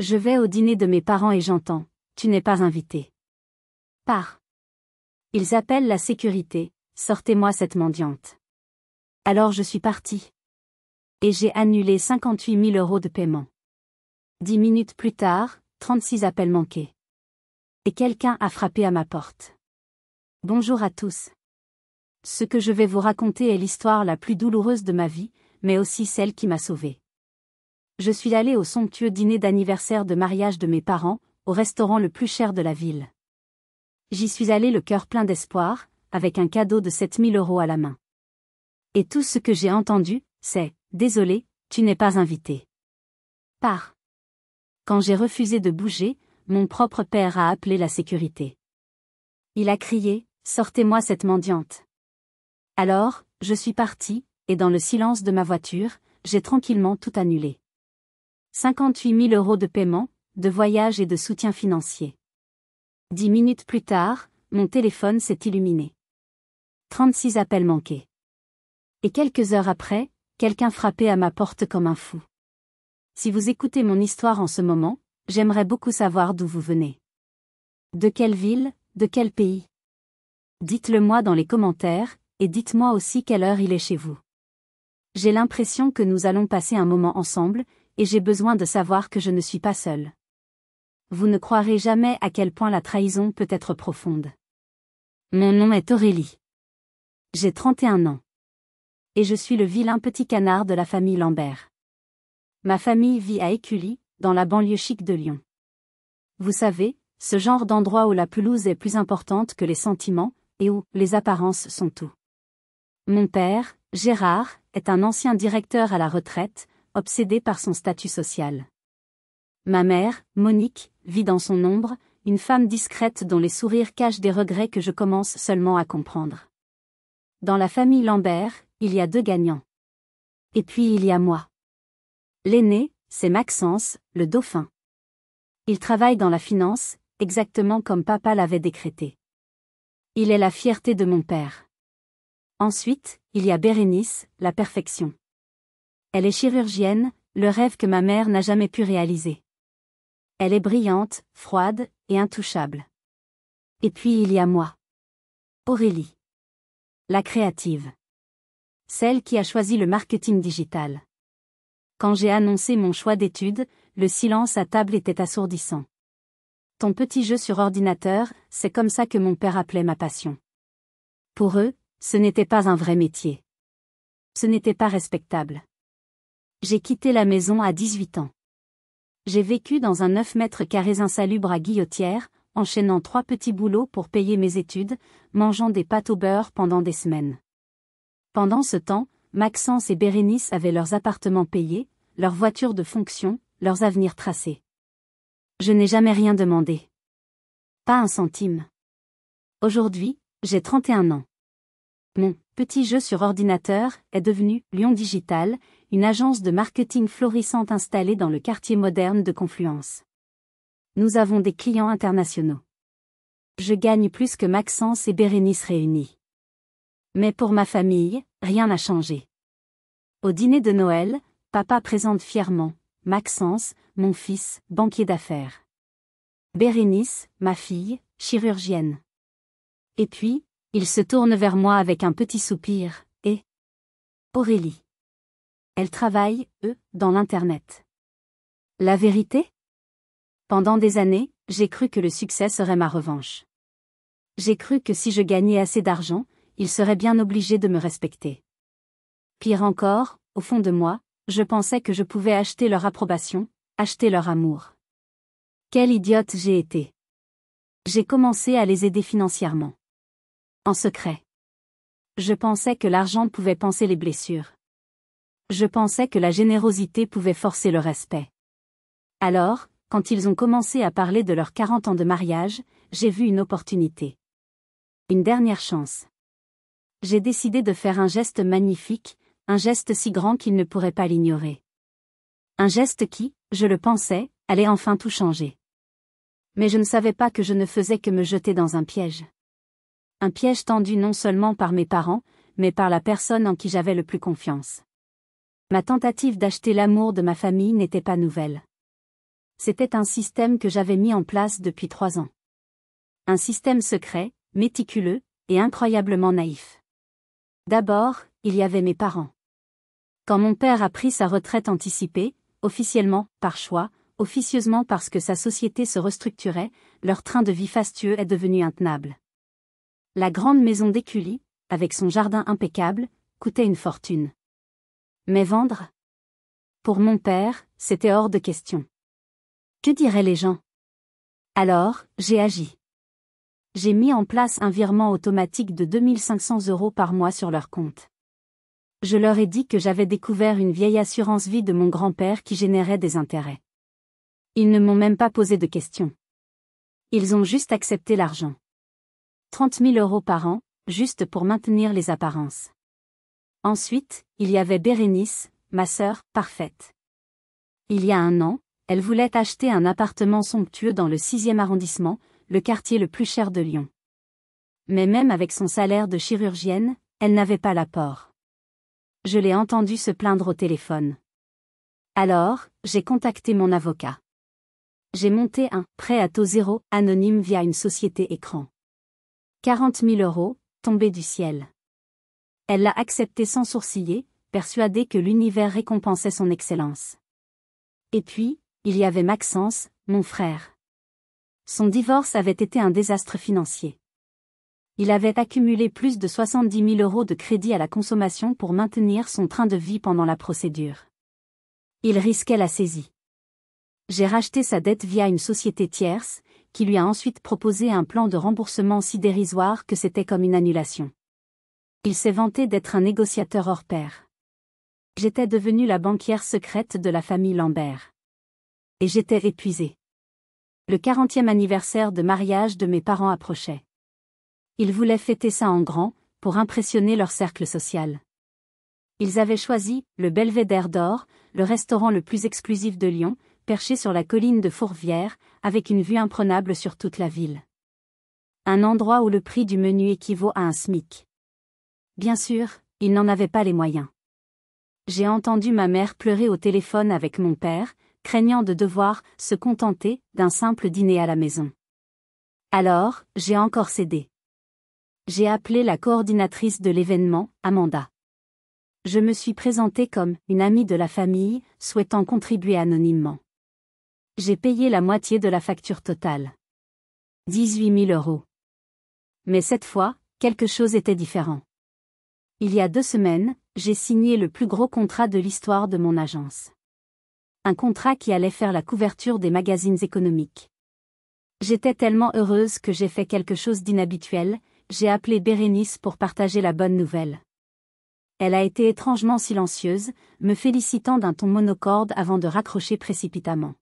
Je vais au dîner de mes parents et j'entends « Tu n'es pas invité. » Pars. Ils appellent la sécurité, sortez-moi cette mendiante. Alors je suis parti. Et j'ai annulé 58 000 € de paiement. 10 minutes plus tard, 36 appels manqués. Et quelqu'un a frappé à ma porte. Bonjour à tous. Ce que je vais vous raconter est l'histoire la plus douloureuse de ma vie, mais aussi celle qui m'a sauvée. Je suis allée au somptueux dîner d'anniversaire de mariage de mes parents, au restaurant le plus cher de la ville. J'y suis allée le cœur plein d'espoir, avec un cadeau de 7 000 € à la main. Et tout ce que j'ai entendu, c'est « Désolé, tu n'es pas invité. » Pars. Quand j'ai refusé de bouger, mon propre père a appelé la sécurité. Il a crié « Sortez-moi cette mendiante. » Alors, je suis partie, et dans le silence de ma voiture, j'ai tranquillement tout annulé. 58 000 € de paiement, de voyage et de soutien financier. 10 minutes plus tard, mon téléphone s'est illuminé. 36 appels manqués. Et quelques heures après, quelqu'un frappait à ma porte comme un fou. Si vous écoutez mon histoire en ce moment, j'aimerais beaucoup savoir d'où vous venez. De quelle ville, de quel pays? Dites-le moi dans les commentaires, et dites-moi aussi quelle heure il est chez vous. J'ai l'impression que nous allons passer un moment ensemble, et j'ai besoin de savoir que je ne suis pas seule. Vous ne croirez jamais à quel point la trahison peut être profonde. Mon nom est Aurélie. J'ai 31 ans. Et je suis le vilain petit canard de la famille Lambert. Ma famille vit à Écully, dans la banlieue chic de Lyon. Vous savez, ce genre d'endroit où la pelouse est plus importante que les sentiments, et où les apparences sont tout. Mon père, Gérard, est un ancien directeur à la retraite, obsédé par son statut social. Ma mère, Monique, vit dans son ombre, une femme discrète dont les sourires cachent des regrets que je commence seulement à comprendre. Dans la famille Lambert, il y a 2 gagnants. Et puis il y a moi. L'aîné, c'est Maxence, le dauphin. Il travaille dans la finance, exactement comme papa l'avait décrété. Il est la fierté de mon père. Ensuite, il y a Bérénice, la perfection. Elle est chirurgienne, le rêve que ma mère n'a jamais pu réaliser. Elle est brillante, froide, et intouchable. Et puis il y a moi. Aurélie. La créative. Celle qui a choisi le marketing digital. Quand j'ai annoncé mon choix d'études, le silence à table était assourdissant. Ton petit jeu sur ordinateur, c'est comme ça que mon père appelait ma passion. Pour eux, ce n'était pas un vrai métier. Ce n'était pas respectable. J'ai quitté la maison à 18 ans. J'ai vécu dans un 9 mètres carrés insalubre à Guillotière, enchaînant 3 petits boulots pour payer mes études, mangeant des pâtes au beurre pendant des semaines. Pendant ce temps, Maxence et Bérénice avaient leurs appartements payés, leurs voitures de fonction, leurs avenirs tracés. Je n'ai jamais rien demandé. Pas un centime. Aujourd'hui, j'ai 31 ans. Mon petit jeu sur ordinateur est devenu Lyon Digital, une agence de marketing florissante installée dans le quartier moderne de Confluence. Nous avons des clients internationaux. Je gagne plus que Maxence et Bérénice réunis. Mais pour ma famille, rien n'a changé. Au dîner de Noël, papa présente fièrement Maxence, mon fils, banquier d'affaires. Bérénice, ma fille, chirurgienne. Et puis, il se tourne vers moi avec un petit soupir, et Aurélie. Elle travaille, dans l'Internet. La vérité? Pendant des années, j'ai cru que le succès serait ma revanche. J'ai cru que si je gagnais assez d'argent, ils seraient bien obligés de me respecter. Pire encore, au fond de moi, je pensais que je pouvais acheter leur approbation, acheter leur amour. Quelle idiote j'ai été. J'ai commencé à les aider financièrement. En secret. Je pensais que l'argent pouvait panser les blessures. Je pensais que la générosité pouvait forcer le respect. Alors, quand ils ont commencé à parler de leurs 40 ans de mariage, j'ai vu une opportunité. Une dernière chance. J'ai décidé de faire un geste magnifique, un geste si grand qu'ils ne pourraient pas l'ignorer. Un geste qui, je le pensais, allait enfin tout changer. Mais je ne savais pas que je ne faisais que me jeter dans un piège. Un piège tendu non seulement par mes parents, mais par la personne en qui j'avais le plus confiance. Ma tentative d'acheter l'amour de ma famille n'était pas nouvelle. C'était un système que j'avais mis en place depuis 3 ans. Un système secret, méticuleux, et incroyablement naïf. D'abord, il y avait mes parents. Quand mon père a pris sa retraite anticipée, officiellement, par choix, officieusement parce que sa société se restructurait, leur train de vie fastueux est devenu intenable. La grande maison d'Écully, avec son jardin impeccable, coûtait une fortune. Mais vendre? Pour mon père, c'était hors de question. Que diraient les gens? Alors, j'ai agi. J'ai mis en place un virement automatique de 2 500 € par mois sur leur compte. Je leur ai dit que j'avais découvert une vieille assurance vie de mon grand-père qui générait des intérêts. Ils ne m'ont même pas posé de questions. Ils ont juste accepté l'argent. 30 000 € par an, juste pour maintenir les apparences. Ensuite, il y avait Bérénice, ma sœur, parfaite. Il y a 1 an, elle voulait acheter un appartement somptueux dans le 6e arrondissement, le quartier le plus cher de Lyon. Mais même avec son salaire de chirurgienne, elle n'avait pas l'apport. Je l'ai entendue se plaindre au téléphone. Alors, j'ai contacté mon avocat. J'ai monté un prêt à taux zéro anonyme via une société écran. 40 000 € tombés du ciel. Elle l'a accepté sans sourciller, persuadée que l'univers récompensait son excellence. Et puis, il y avait Maxence, mon frère. Son divorce avait été un désastre financier. Il avait accumulé plus de 70 000 € de crédit à la consommation pour maintenir son train de vie pendant la procédure. Il risquait la saisie. J'ai racheté sa dette via une société tierce, qui lui a ensuite proposé un plan de remboursement si dérisoire que c'était comme une annulation. Il s'est vanté d'être un négociateur hors pair. J'étais devenue la banquière secrète de la famille Lambert. Et j'étais épuisée. Le 40e anniversaire de mariage de mes parents approchait. Ils voulaient fêter ça en grand, pour impressionner leur cercle social. Ils avaient choisi le Belvédère d'Or, le restaurant le plus exclusif de Lyon, perché sur la colline de Fourvière, avec une vue imprenable sur toute la ville. Un endroit où le prix du menu équivaut à un SMIC. Bien sûr, ils n'en avaient pas les moyens. J'ai entendu ma mère pleurer au téléphone avec mon père, craignant de devoir se contenter d'un simple dîner à la maison. Alors, j'ai encore cédé. J'ai appelé la coordinatrice de l'événement, Amanda. Je me suis présentée comme une amie de la famille, souhaitant contribuer anonymement. J'ai payé la moitié de la facture totale. 18 000 €. Mais cette fois, quelque chose était différent. Il y a 2 semaines, j'ai signé le plus gros contrat de l'histoire de mon agence. Un contrat qui allait faire la couverture des magazines économiques. J'étais tellement heureuse que j'ai fait quelque chose d'inhabituel, j'ai appelé Bérénice pour partager la bonne nouvelle. Elle a été étrangement silencieuse, me félicitant d'un ton monocorde avant de raccrocher précipitamment.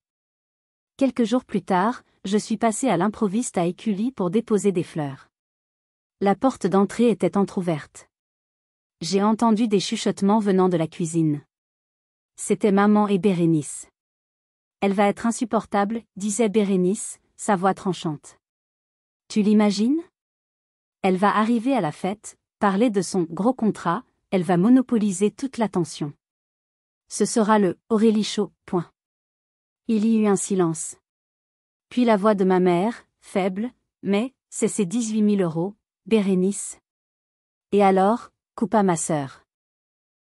Quelques jours plus tard, je suis passée à l'improviste à Écully pour déposer des fleurs. La porte d'entrée était entr'ouverte. J'ai entendu des chuchotements venant de la cuisine. C'était maman et Bérénice. Elle va être insupportable, disait Bérénice, sa voix tranchante. Tu l'imagines? Elle va arriver à la fête, parler de son gros contrat, elle va monopoliser toute l'attention. Ce sera le Aurélie Show, point. Il y eut un silence. Puis la voix de ma mère, faible, mais, c'est ses 18 000 €, Bérénice. Et alors, coupa ma sœur.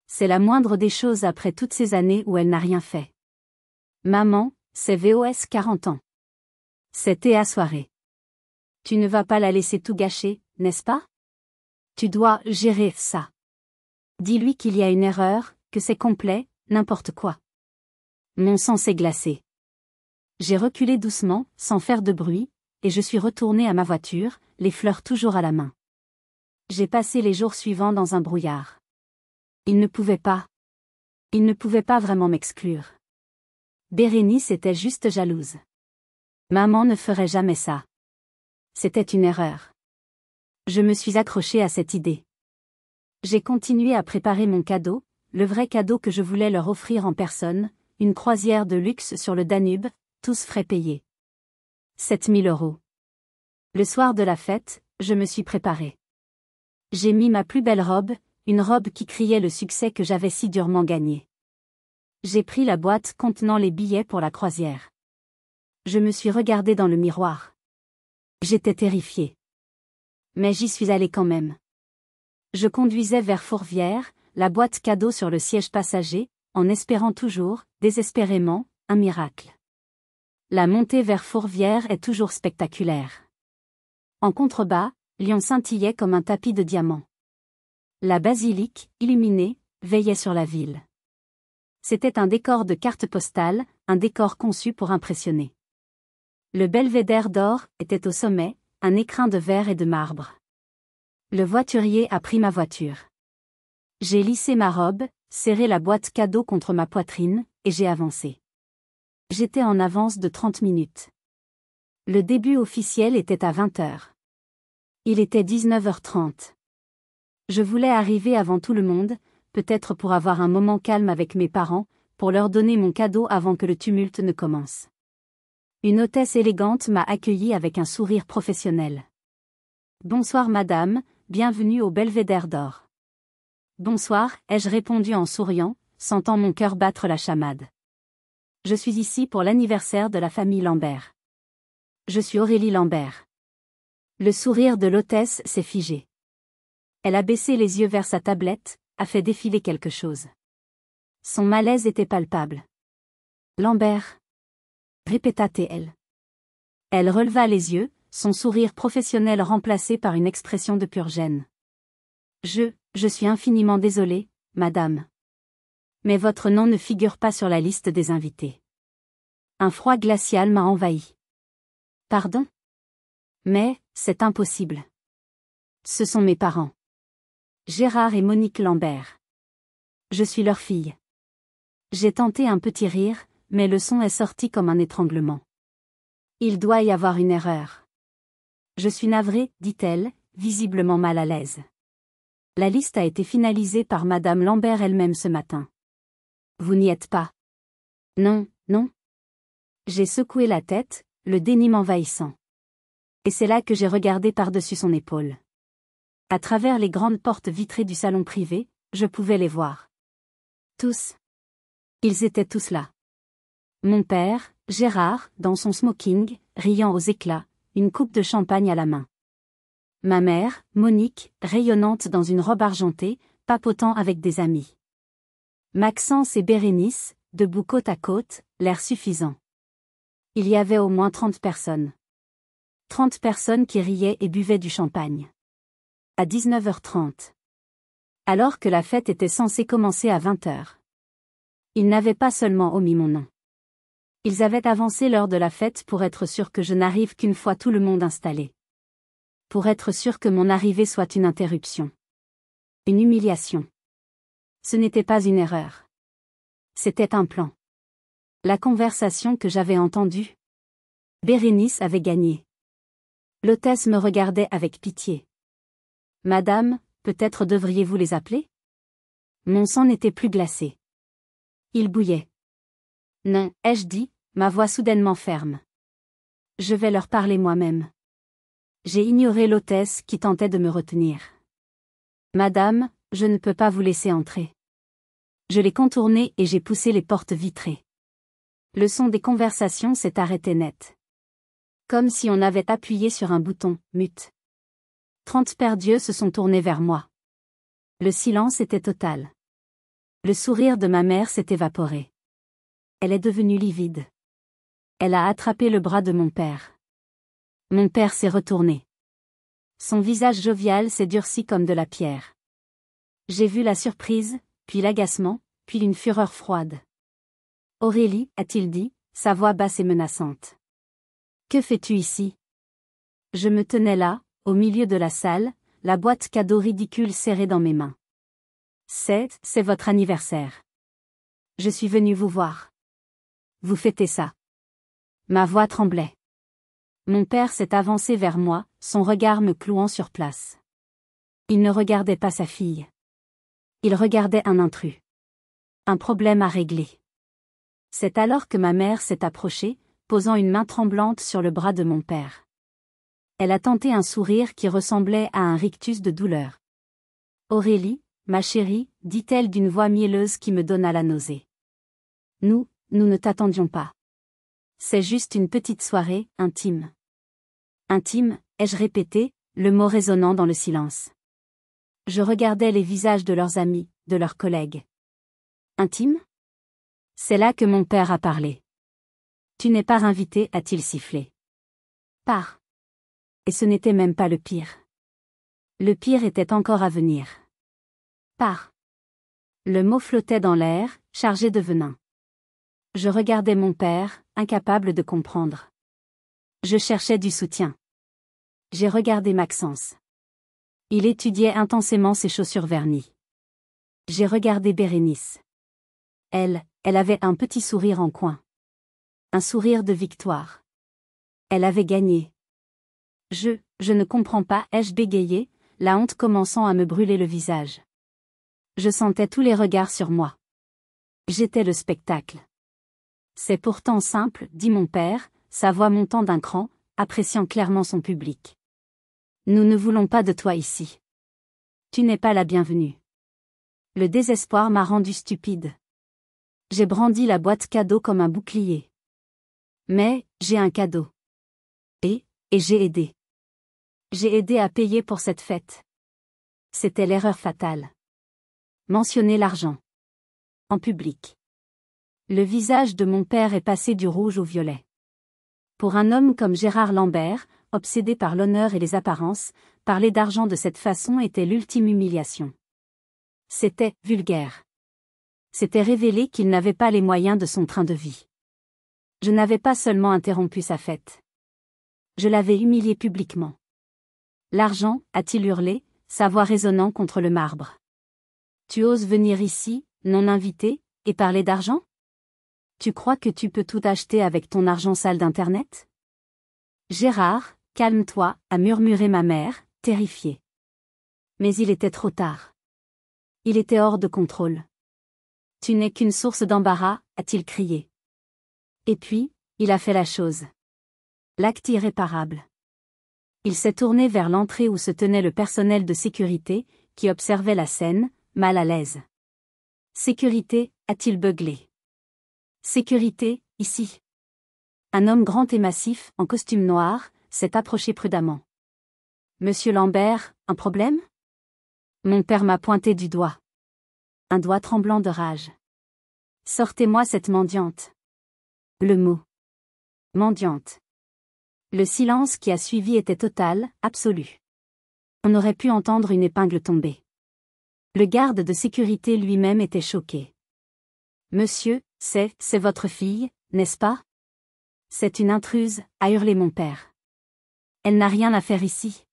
C'est la moindre des choses après toutes ces années où elle n'a rien fait. Maman, c'est VOS 40 ans. C'était à soirée. Tu ne vas pas la laisser tout gâcher, n'est-ce pas? Tu dois gérer ça. Dis-lui qu'il y a une erreur, que c'est complet, n'importe quoi. Mon sang s'est glacé. J'ai reculé doucement, sans faire de bruit, et je suis retournée à ma voiture, les fleurs toujours à la main. J'ai passé les jours suivants dans un brouillard. Il ne pouvait pas vraiment m'exclure. Bérénice était juste jalouse. Maman ne ferait jamais ça. C'était une erreur. Je me suis accrochée à cette idée. J'ai continué à préparer mon cadeau, le vrai cadeau que je voulais leur offrir en personne, une croisière de luxe sur le Danube, tous frais payés. 7 000 €. Le soir de la fête, je me suis préparée. J'ai mis ma plus belle robe, une robe qui criait le succès que j'avais si durement gagné. J'ai pris la boîte contenant les billets pour la croisière. Je me suis regardée dans le miroir. J'étais terrifiée. Mais j'y suis allée quand même. Je conduisais vers Fourvière, la boîte cadeau sur le siège passager, en espérant toujours, désespérément, un miracle. La montée vers Fourvière est toujours spectaculaire. En contrebas, Lyon scintillait comme un tapis de diamants. La basilique, illuminée, veillait sur la ville. C'était un décor de carte postale, un décor conçu pour impressionner. Le belvédère d'or était au sommet, un écrin de verre et de marbre. Le voiturier a pris ma voiture. J'ai lissé ma robe, serré la boîte cadeau contre ma poitrine, et j'ai avancé. J'étais en avance de 30 minutes. Le début officiel était à 20h. Il était 19h30. Je voulais arriver avant tout le monde, peut-être pour avoir un moment calme avec mes parents, pour leur donner mon cadeau avant que le tumulte ne commence. Une hôtesse élégante m'a accueilli avec un sourire professionnel. Bonsoir madame, bienvenue au belvédère d'or. Bonsoir, ai-je répondu en souriant, sentant mon cœur battre la chamade. Je suis ici pour l'anniversaire de la famille Lambert. Je suis Aurélie Lambert. Le sourire de l'hôtesse s'est figé. Elle a baissé les yeux vers sa tablette, a fait défiler quelque chose. Son malaise était palpable. Lambert, répéta-t-elle. Elle releva les yeux, son sourire professionnel remplacé par une expression de pure gêne. Je suis infiniment désolée, madame. Mais votre nom ne figure pas sur la liste des invités. Un froid glacial m'a envahi. Pardon? Mais, c'est impossible. Ce sont mes parents. Gérard et Monique Lambert. Je suis leur fille. J'ai tenté un petit rire, mais le son est sorti comme un étranglement. Il doit y avoir une erreur. Je suis navrée, dit-elle, visiblement mal à l'aise. La liste a été finalisée par Madame Lambert elle-même ce matin. Vous n'y êtes pas. Non, non. J'ai secoué la tête, le déni m'envahissant. Et c'est là que j'ai regardé par-dessus son épaule. À travers les grandes portes vitrées du salon privé, je pouvais les voir. Tous. Ils étaient tous là. Mon père, Gérard, dans son smoking, riant aux éclats, une coupe de champagne à la main. Ma mère, Monique, rayonnante dans une robe argentée, papotant avec des amis. Maxence et Bérénice, debout côte à côte, l'air suffisant. Il y avait au moins 30 personnes. 30 personnes qui riaient et buvaient du champagne. À 19h30. Alors que la fête était censée commencer à 20h. Ils n'avaient pas seulement omis mon nom. Ils avaient avancé l'heure de la fête pour être sûrs que je n'arrive qu'une fois tout le monde installé. Pour être sûr que mon arrivée soit une interruption. Une humiliation. Ce n'était pas une erreur. C'était un plan. La conversation que j'avais entendue. Bérénice avait gagné. L'hôtesse me regardait avec pitié. Madame, peut-être devriez-vous les appeler? Mon sang n'était plus glacé. Il bouillait. Non, ai-je dit, ma voix soudainement ferme. Je vais leur parler moi-même. J'ai ignoré l'hôtesse qui tentait de me retenir. Madame, je ne peux pas vous laisser entrer. Je l'ai contournée et j'ai poussé les portes vitrées. Le son des conversations s'est arrêté net. Comme si on avait appuyé sur un bouton, mute. 30 perdieux se sont tournés vers moi. Le silence était total. Le sourire de ma mère s'est évaporé. Elle est devenue livide. Elle a attrapé le bras de mon père. Mon père s'est retourné. Son visage jovial s'est durci comme de la pierre. J'ai vu la surprise, puis l'agacement, puis une fureur froide. Aurélie, a-t-il dit, sa voix basse et menaçante. Que fais-tu ici? Je me tenais là, au milieu de la salle, la boîte cadeau ridicule serrée dans mes mains. C'est votre anniversaire. Je suis venue vous voir. Vous fêtez ça. Ma voix tremblait. Mon père s'est avancé vers moi, son regard me clouant sur place. Il ne regardait pas sa fille. Il regardait un intrus. Un problème à régler. C'est alors que ma mère s'est approchée, posant une main tremblante sur le bras de mon père. Elle a tenté un sourire qui ressemblait à un rictus de douleur. Aurélie, ma chérie, dit-elle d'une voix mielleuse qui me donna la nausée. Nous ne t'attendions pas. C'est juste une petite soirée, intime. Intime, ai-je répété, le mot résonnant dans le silence. Je regardais les visages de leurs amis, de leurs collègues. Intime? C'est là que mon père a parlé. Tu n'es pas invité, a-t-il sifflé. Pars. Et ce n'était même pas le pire. Le pire était encore à venir. Pars. Le mot flottait dans l'air, chargé de venin. Je regardais mon père, incapable de comprendre. Je cherchais du soutien. J'ai regardé Maxence. Il étudiait intensément ses chaussures vernies. J'ai regardé Bérénice. Elle avait un petit sourire en coin. Un sourire de victoire. Elle avait gagné. Je ne comprends pas, ai-je bégayé, la honte commençant à me brûler le visage. Je sentais tous les regards sur moi. J'étais le spectacle. C'est pourtant simple, dit mon père, sa voix montant d'un cran, appréciant clairement son public. Nous ne voulons pas de toi ici. Tu n'es pas la bienvenue. Le désespoir m'a rendu stupide. J'ai brandi la boîte cadeau comme un bouclier. Mais, j'ai un cadeau. Et j'ai aidé. J'ai aidé à payer pour cette fête. C'était l'erreur fatale. Mentionner l'argent. En public. Le visage de mon père est passé du rouge au violet. Pour un homme comme Gérard Lambert, obsédé par l'honneur et les apparences, parler d'argent de cette façon était l'ultime humiliation. C'était vulgaire. C'était révéler qu'il n'avait pas les moyens de son train de vie. Je n'avais pas seulement interrompu sa fête. Je l'avais humilié publiquement. L'argent, a-t-il hurlé, sa voix résonnant contre le marbre. Tu oses venir ici, non invité, et parler d'argent? Tu crois que tu peux tout acheter avec ton argent sale d'Internet? Gérard, calme-toi, a murmuré ma mère, terrifiée. Mais il était trop tard. Il était hors de contrôle. Tu n'es qu'une source d'embarras, a-t-il crié. Et puis, il a fait la chose. L'acte irréparable. Il s'est tourné vers l'entrée où se tenait le personnel de sécurité, qui observait la scène, mal à l'aise. Sécurité, a-t-il beuglé. Sécurité, ici. Un homme grand et massif, en costume noir, s'est approché prudemment. Monsieur Lambert, un problème? Mon père m'a pointé du doigt. Un doigt tremblant de rage. Sortez-moi cette mendiante. Le mot. Mendiante. Le silence qui a suivi était total, absolu. On aurait pu entendre une épingle tomber. Le garde de sécurité lui-même était choqué. Monsieur, c'est votre fille, n'est-ce pas? C'est une intruse, a hurlé mon père. Elle n'a rien à faire ici.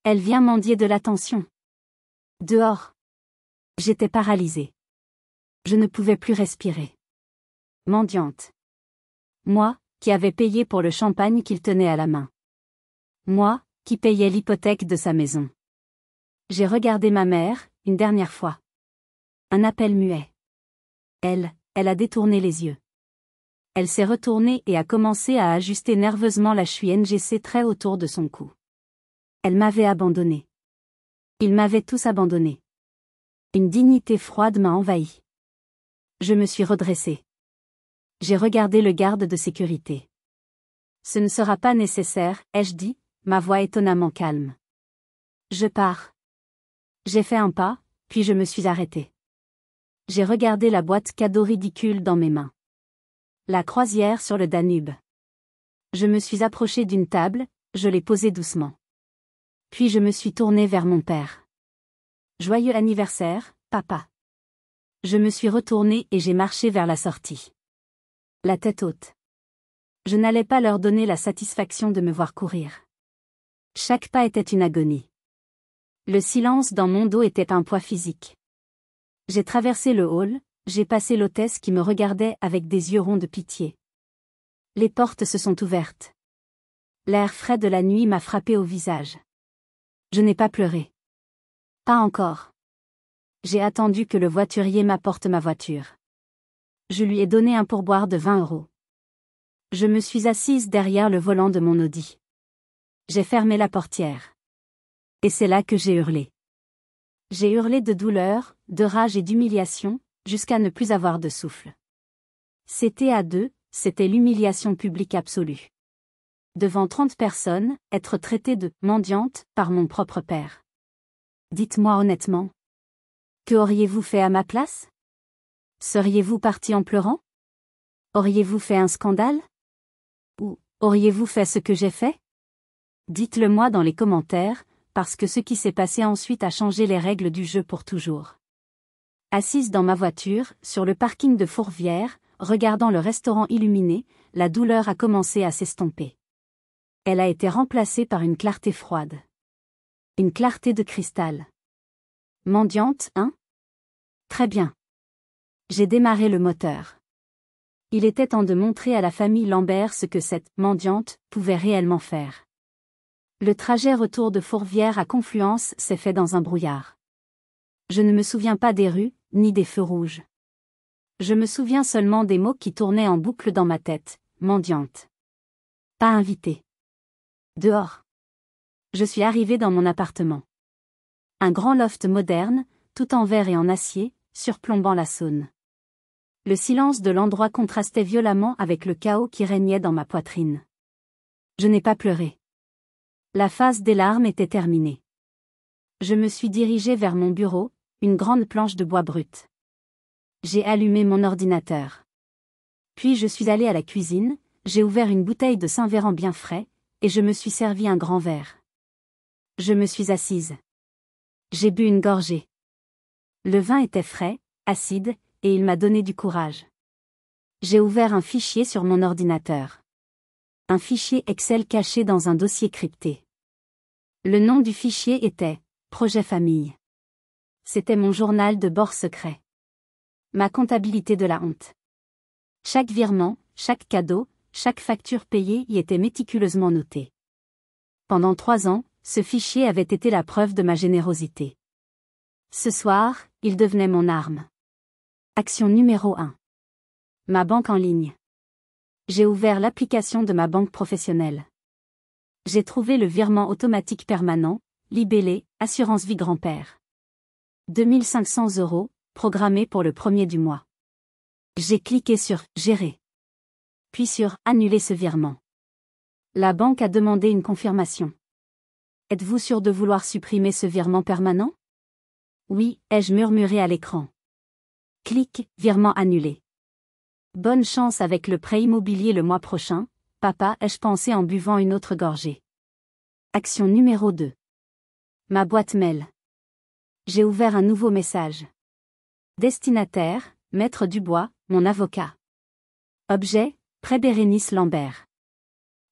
Elle vient mendier de l'attention. Dehors. J'étais paralysée. Je ne pouvais plus respirer. Mendiante. Moi, qui avais payé pour le champagne qu'il tenait à la main. Moi, qui payais l'hypothèque de sa maison. J'ai regardé ma mère, une dernière fois. Un appel muet. Elle a détourné les yeux. Elle s'est retournée et a commencé à ajuster nerveusement la chui NGC très autour de son cou. Elle m'avait abandonné. Ils m'avaient tous abandonné. Une dignité froide m'a envahi. Je me suis redressée. J'ai regardé le garde de sécurité. Ce ne sera pas nécessaire, ai-je dit, ma voix étonnamment calme. Je pars. J'ai fait un pas, puis je me suis arrêtée. J'ai regardé la boîte cadeau ridicule dans mes mains. La croisière sur le Danube. Je me suis approchée d'une table, je l'ai posée doucement. Puis je me suis tournée vers mon père. Joyeux anniversaire, papa. Je me suis retournée et j'ai marché vers la sortie. La tête haute. Je n'allais pas leur donner la satisfaction de me voir courir. Chaque pas était une agonie. Le silence dans mon dos était un poids physique. J'ai traversé le hall, j'ai passé l'hôtesse qui me regardait avec des yeux ronds de pitié. Les portes se sont ouvertes. L'air frais de la nuit m'a frappé au visage. Je n'ai pas pleuré. Pas encore. J'ai attendu que le voiturier m'apporte ma voiture. Je lui ai donné un pourboire de 20 €. Je me suis assise derrière le volant de mon Audi. J'ai fermé la portière. Et c'est là que j'ai hurlé. J'ai hurlé de douleur, de rage et d'humiliation, jusqu'à ne plus avoir de souffle. C'était à deux, c'était l'humiliation publique absolue. Devant 30 personnes, être traitée de « mendiante » par mon propre père. Dites-moi honnêtement. Que auriez-vous fait à ma place? Seriez-vous parti en pleurant? Auriez-vous fait un scandale? Ou auriez-vous fait ce que j'ai fait? Dites-le moi dans les commentaires, parce que ce qui s'est passé ensuite a changé les règles du jeu pour toujours. Assise dans ma voiture, sur le parking de Fourvière, regardant le restaurant illuminé, la douleur a commencé à s'estomper. Elle a été remplacée par une clarté froide. Une clarté de cristal. Mendiante, hein? Très bien. J'ai démarré le moteur. Il était temps de montrer à la famille Lambert ce que cette « mendiante » pouvait réellement faire. Le trajet retour de Fourvière à Confluence s'est fait dans un brouillard. Je ne me souviens pas des rues, ni des feux rouges. Je me souviens seulement des mots qui tournaient en boucle dans ma tête, mendiante. Pas invitée. Dehors. Je suis arrivée dans mon appartement. Un grand loft moderne, tout en verre et en acier, surplombant la Saône. Le silence de l'endroit contrastait violemment avec le chaos qui régnait dans ma poitrine. Je n'ai pas pleuré. La phase des larmes était terminée. Je me suis dirigée vers mon bureau, une grande planche de bois brut. J'ai allumé mon ordinateur. Puis je suis allée à la cuisine, j'ai ouvert une bouteille de Saint-Véran bien frais, et je me suis servi un grand verre. Je me suis assise. J'ai bu une gorgée. Le vin était frais, acide, et il m'a donné du courage. J'ai ouvert un fichier sur mon ordinateur. Un fichier Excel caché dans un dossier crypté. Le nom du fichier était « Projet Famille ». C'était mon journal de bord secret. Ma comptabilité de la honte. Chaque virement, chaque cadeau, chaque facture payée y était méticuleusement notée. Pendant 3 ans, ce fichier avait été la preuve de ma générosité. Ce soir, il devenait mon arme. Action numéro 1. Ma banque en ligne. J'ai ouvert l'application de ma banque professionnelle. J'ai trouvé le virement automatique permanent, libellé, Assurance Vie Grand-Père. 2500 €, programmé pour le 1er du mois. J'ai cliqué sur « Gérer ». Puis sur « Annuler ce virement ». La banque a demandé une confirmation. Êtes-vous sûr de vouloir supprimer ce virement permanent? Oui, ai-je murmuré à l'écran. Clic, virement annulé. Bonne chance avec le prêt immobilier le mois prochain, papa, ai-je pensé en buvant une autre gorgée. Action numéro 2. Ma boîte mail. J'ai ouvert un nouveau message. Destinataire, Maître Dubois, mon avocat. Objet, prêt Bérénice Lambert.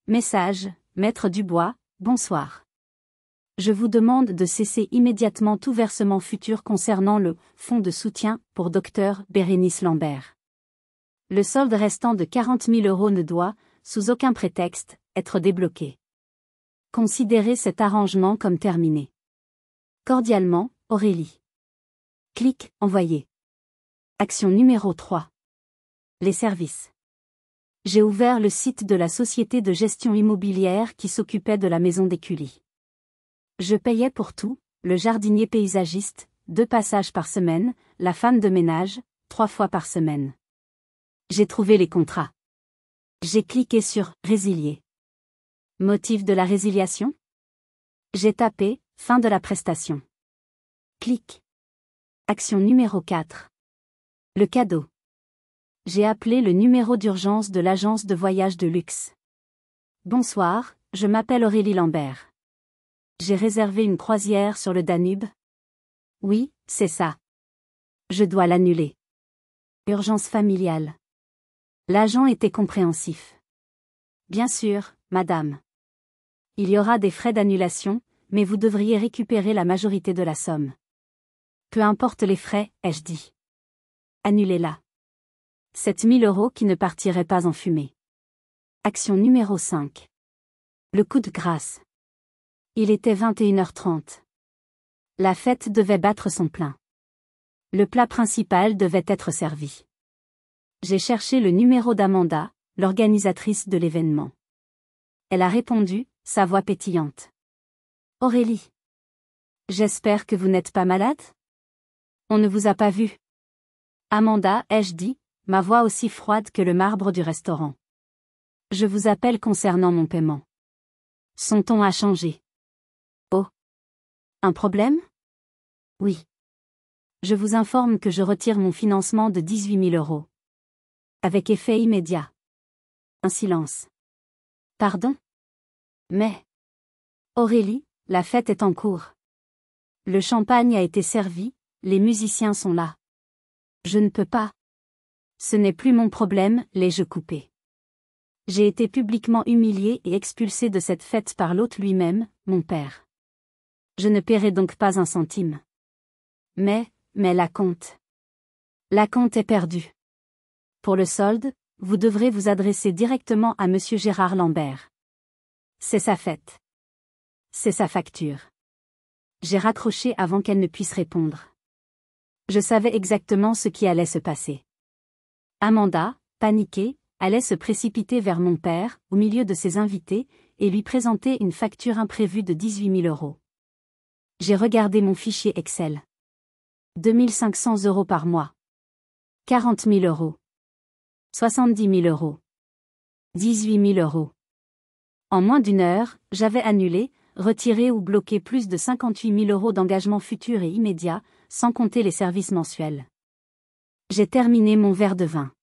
Message, Maître Dubois, bonsoir. Je vous demande de cesser immédiatement tout versement futur concernant le fonds de soutien pour Dr Bérénice Lambert. Le solde restant de 40 000 € ne doit, sous aucun prétexte, être débloqué. Considérez cet arrangement comme terminé. Cordialement, Aurélie. Clic, envoyer. Action numéro 3. Les services. J'ai ouvert le site de la société de gestion immobilière qui s'occupait de la maison d'Écully. Je payais pour tout, le jardinier paysagiste, 2 passages par semaine, la femme de ménage, 3 fois par semaine. J'ai trouvé les contrats. J'ai cliqué sur « Résilier ». Motif de la résiliation? J'ai tapé « Fin de la prestation ». Clic. Action numéro 4. Le cadeau. J'ai appelé le numéro d'urgence de l'agence de voyage de luxe. Bonsoir, je m'appelle Aurélie Lambert. J'ai réservé une croisière sur le Danube. Oui, c'est ça. Je dois l'annuler. Urgence familiale. L'agent était compréhensif. Bien sûr, madame. Il y aura des frais d'annulation, mais vous devriez récupérer la majorité de la somme. Peu importe les frais, ai-je dit. Annulez-la. 7 000 € qui ne partiraient pas en fumée. Action numéro 5. Le coup de grâce. Il était 21h30. La fête devait battre son plein. Le plat principal devait être servi. J'ai cherché le numéro d'Amanda, l'organisatrice de l'événement. Elle a répondu, sa voix pétillante. Aurélie. J'espère que vous n'êtes pas malade? On ne vous a pas vu. Amanda, ai-je dit, ma voix aussi froide que le marbre du restaurant. Je vous appelle concernant mon paiement. Son ton a changé. Oh. Un problème? Oui. Je vous informe que je retire mon financement de 18 000 €. Avec effet immédiat. Un silence. Pardon? Mais. Aurélie, la fête est en cours. Le champagne a été servi, les musiciens sont là. Je ne peux pas. Ce n'est plus mon problème, l'ai-je coupé. J'ai été publiquement humilié et expulsé de cette fête par l'hôte lui-même, mon père. Je ne paierai donc pas un centime. Mais la compte. La compte est perdue. Pour le solde, vous devrez vous adresser directement à monsieur Gérard Lambert. C'est sa fête. C'est sa facture. J'ai raccroché avant qu'elle ne puisse répondre. Je savais exactement ce qui allait se passer. Amanda, paniquée, allait se précipiter vers mon père, au milieu de ses invités, et lui présenter une facture imprévue de 18 000 €. J'ai regardé mon fichier Excel. 2 500 € par mois. 40 000 €. 70 000 €. 18 000 €. En moins d'une heure, j'avais annulé, retiré ou bloqué plus de 58 000 € d'engagements futurs et immédiats, sans compter les services mensuels. J'ai terminé mon verre de vin.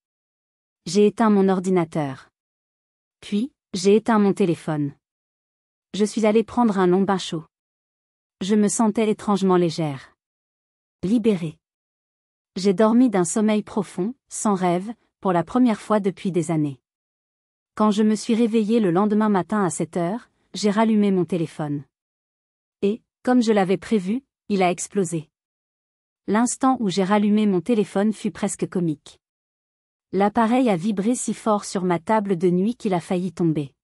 J'ai éteint mon ordinateur. Puis, j'ai éteint mon téléphone. Je suis allée prendre un long bain chaud. Je me sentais étrangement légère. Libérée. J'ai dormi d'un sommeil profond, sans rêve, pour la première fois depuis des années. Quand je me suis réveillée le lendemain matin à 7 heures, j'ai rallumé mon téléphone. Et, comme je l'avais prévu, il a explosé. L'instant où j'ai rallumé mon téléphone fut presque comique. L'appareil a vibré si fort sur ma table de nuit qu'il a failli tomber.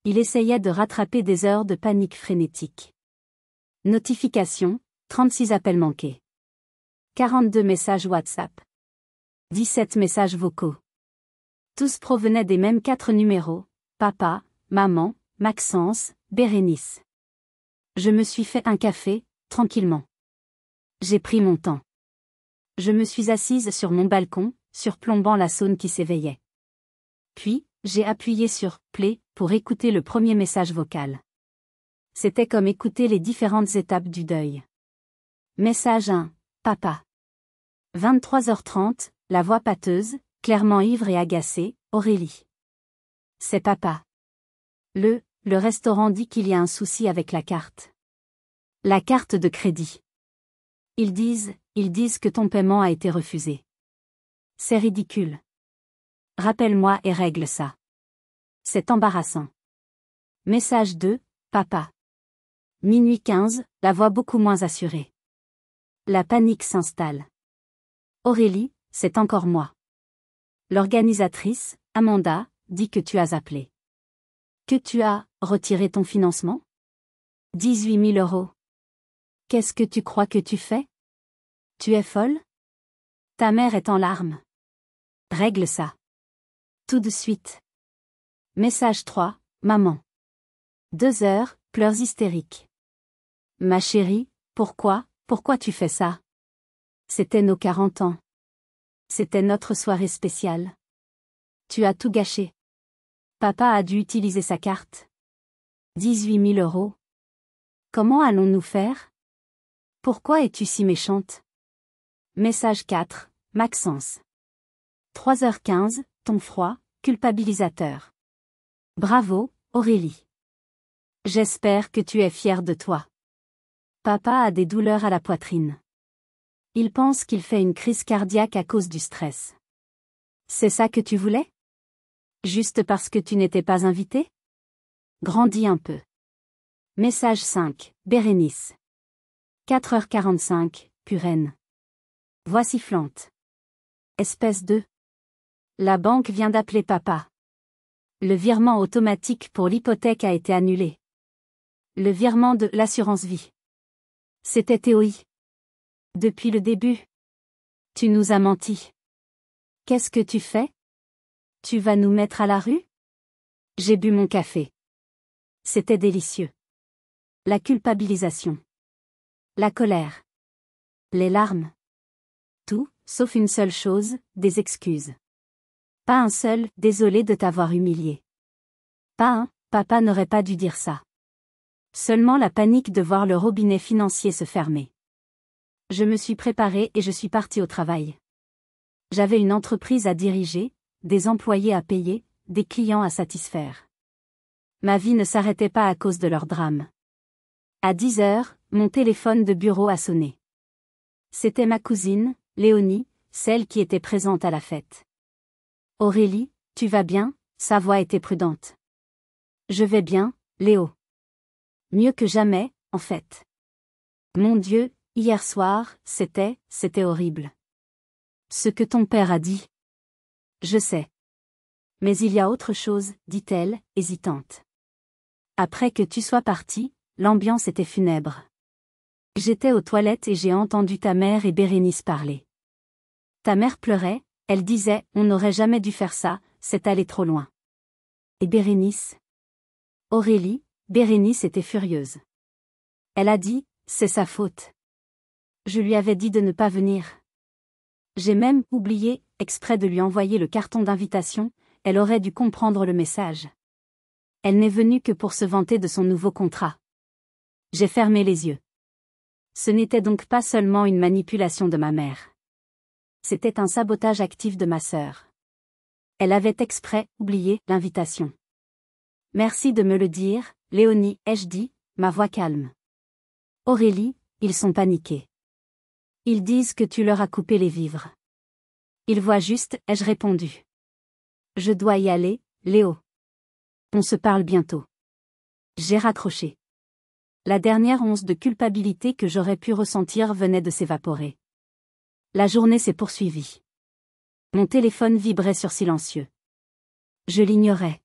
Il essayait de rattraper des heures de panique frénétique. Notification, 36 appels manqués. 42 messages WhatsApp. 17 messages vocaux. Tous provenaient des mêmes 4 numéros, papa, maman, Maxence, Bérénice. Je me suis fait un café, tranquillement. J'ai pris mon temps. Je me suis assise sur mon balcon, surplombant la Saône qui s'éveillait. Puis, j'ai appuyé sur « Play » pour écouter le premier message vocal. C'était comme écouter les différentes étapes du deuil. Message 1. Papa. 23h30, la voix pâteuse, clairement ivre et agacée, Aurélie. C'est papa. Le restaurant dit qu'il y a un souci avec la carte. La carte de crédit. Ils disent que ton paiement a été refusé. C'est ridicule. Rappelle-moi et règle ça. C'est embarrassant. Message 2, papa. Minuit 15, la voix beaucoup moins assurée. La panique s'installe. Aurélie, c'est encore moi. L'organisatrice, Amanda, dit que tu as appelé. Que tu as retiré ton financement? 18 000 €. Qu'est-ce que tu crois que tu fais? Tu es folle? Ta mère est en larmes. Règle ça. Tout de suite. Message 3, maman. 2 heures, pleurs hystériques. Ma chérie, pourquoi tu fais ça? C'était nos 40 ans. C'était notre soirée spéciale. Tu as tout gâché. Papa a dû utiliser sa carte. 18 000 €. Comment allons-nous faire? Pourquoi es-tu si méchante? Message 4, Maxence. 3h15, ton froid, culpabilisateur. Bravo, Aurélie. J'espère que tu es fière de toi. Papa a des douleurs à la poitrine. Il pense qu'il fait une crise cardiaque à cause du stress. C'est ça que tu voulais? Juste parce que tu n'étais pas invité? Grandis un peu. Message 5, Bérénice. 4h45, Purène. Voix sifflante. Espèce de... La banque vient d'appeler papa. Le virement automatique pour l'hypothèque a été annulé. Le virement de l'assurance vie. C'était Théoï. Depuis le début. Tu nous as menti. Qu'est-ce que tu fais? Tu vas nous mettre à la rue? J'ai bu mon café. C'était délicieux. La culpabilisation. La colère. Les larmes. Tout, sauf une seule chose, des excuses. Pas un seul, désolé de t'avoir humilié. Pas un, papa n'aurait pas dû dire ça. Seulement la panique de voir le robinet financier se fermer. Je me suis préparée et je suis partie au travail. J'avais une entreprise à diriger, des employés à payer, des clients à satisfaire. Ma vie ne s'arrêtait pas à cause de leur drame. À 10 heures, mon téléphone de bureau a sonné. C'était ma cousine, Léonie, celle qui était présente à la fête. Aurélie, tu vas bien? Sa voix était prudente. Je vais bien, Léo. Mieux que jamais, en fait. Mon Dieu, hier soir, c'était horrible. Ce que ton père a dit. Je sais. Mais il y a autre chose, dit-elle, hésitante. Après que tu sois parti, l'ambiance était funèbre. J'étais aux toilettes et j'ai entendu ta mère et Bérénice parler. Ta mère pleurait, elle disait, on n'aurait jamais dû faire ça, c'est allé trop loin. Et Bérénice? Aurélie, Bérénice était furieuse. Elle a dit, c'est sa faute. Je lui avais dit de ne pas venir. J'ai même oublié, exprès de lui envoyer le carton d'invitation, elle aurait dû comprendre le message. Elle n'est venue que pour se vanter de son nouveau contrat. J'ai fermé les yeux. Ce n'était donc pas seulement une manipulation de ma mère. C'était un sabotage actif de ma sœur. Elle avait exprès oublié l'invitation. Merci de me le dire, Léonie, ai-je dit, ma voix calme. Aurélie, ils sont paniqués. Ils disent que tu leur as coupé les vivres. Ils voient juste, ai-je répondu. Je dois y aller, Léo. On se parle bientôt. J'ai raccroché. La dernière once de culpabilité que j'aurais pu ressentir venait de s'évaporer. La journée s'est poursuivie. Mon téléphone vibrait sur silencieux. Je l'ignorais.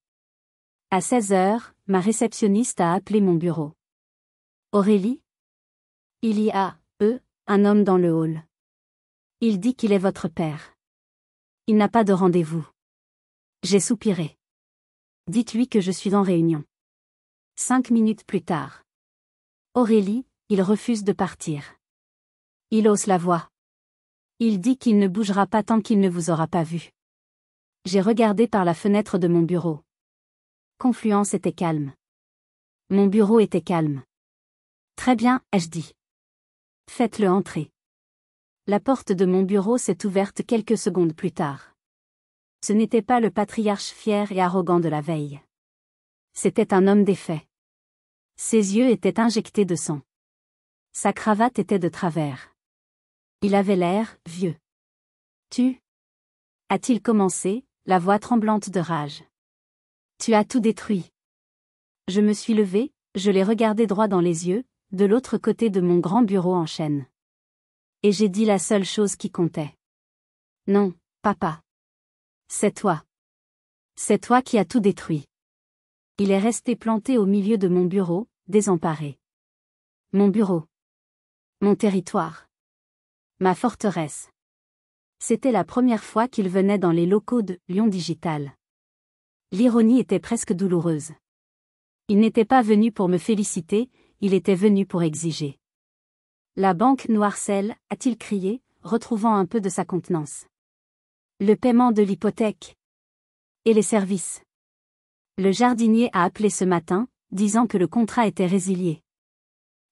À 16 heures, ma réceptionniste a appelé mon bureau. Aurélie? Il y a, un homme dans le hall. Il dit qu'il est votre père. Il n'a pas de rendez-vous. J'ai soupiré. Dites-lui que je suis en réunion. 5 minutes plus tard. Aurélie, il refuse de partir. Il hausse la voix. Il dit qu'il ne bougera pas tant qu'il ne vous aura pas vu. J'ai regardé par la fenêtre de mon bureau. Confluence était calme. Mon bureau était calme. Très bien, ai-je dit. Faites-le entrer. La porte de mon bureau s'est ouverte quelques secondes plus tard. Ce n'était pas le patriarche fier et arrogant de la veille. C'était un homme des faits. Ses yeux étaient injectés de sang. Sa cravate était de travers. Il avait l'air vieux. Tu? A-t-il commencé, la voix tremblante de rage. Tu as tout détruit. Je me suis levée, je l'ai regardé droit dans les yeux, de l'autre côté de mon grand bureau en chêne. Et j'ai dit la seule chose qui comptait. Non, papa. C'est toi. C'est toi qui as tout détruit. Il est resté planté au milieu de mon bureau, désemparé. Mon bureau. Mon territoire. Ma forteresse. C'était la première fois qu'il venait dans les locaux de Lyon Digital. L'ironie était presque douloureuse. Il n'était pas venu pour me féliciter, il était venu pour exiger. La banque nous harcèle, a-t-il crié, retrouvant un peu de sa contenance. Le paiement de l'hypothèque. Et les services. Le jardinier a appelé ce matin, disant que le contrat était résilié.